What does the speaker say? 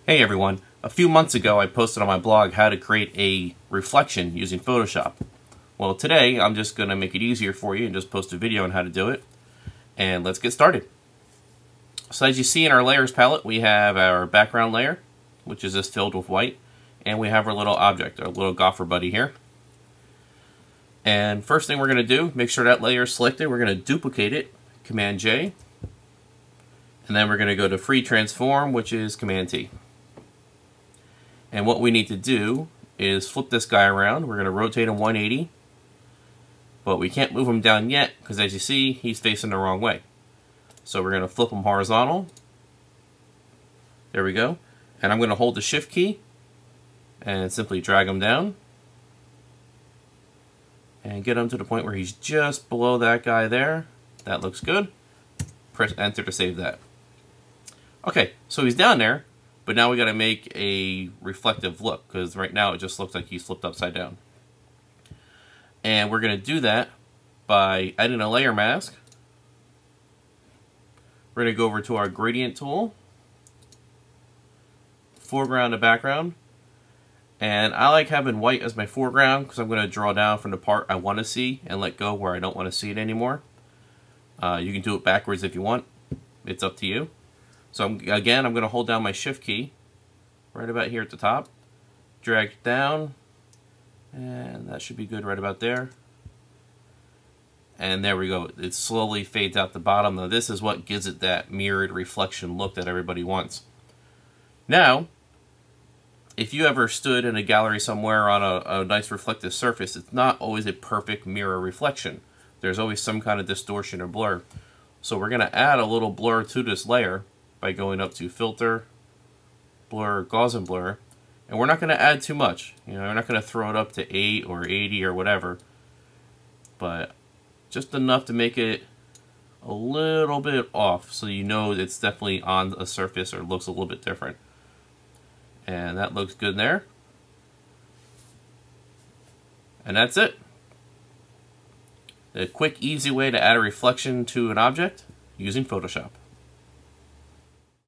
Hey everyone, a few months ago I posted on my blog how to create a reflection using Photoshop. Well, today I'm just going to make it easier for you and just post a video on how to do it. And let's get started. So as you see in our layers palette, we have our background layer, which is just filled with white, and we have our little object, our little golfer buddy here. And first thing we're going to do, make sure that layer is selected. We're going to duplicate it, Command J, and then we're going to go to Free Transform, which is Command T. And what we need to do is flip this guy around. We're going to rotate him 180, but we can't move him down yet because as you see, he's facing the wrong way. So we're going to flip him horizontal. There we go. And I'm going to hold the Shift key and simply drag him down and get him to the point where he's just below that guy there. That looks good. Press Enter to save that. Okay, so he's down there. But now we got to make a reflective look because right now it just looks like he's flipped upside down. And we're going to do that by adding a layer mask. We're going to go over to our gradient tool, foreground to background. And I like having white as my foreground because I'm going to draw down from the part I want to see and let go where I don't want to see it anymore. You can do it backwards if you want. It's up to you. So again, I'm going to hold down my Shift key right about here at the top, drag it down, and that should be good right about there. And there we go. It slowly fades out the bottom. Now this is what gives it that mirrored reflection look that everybody wants. Now, if you ever stood in a gallery somewhere on a nice reflective surface, it's not always a perfect mirror reflection. There's always some kind of distortion or blur. So we're going to add a little blur to this layer by going up to Filter, Blur, Gaussian Blur, and we're not going to add too much. You know, we're not going to throw it up to 8 or 80 or whatever, but just enough to make it a little bit off so you know it's definitely on a surface or looks a little bit different. And that looks good there. And that's it. A quick, easy way to add a reflection to an object using Photoshop.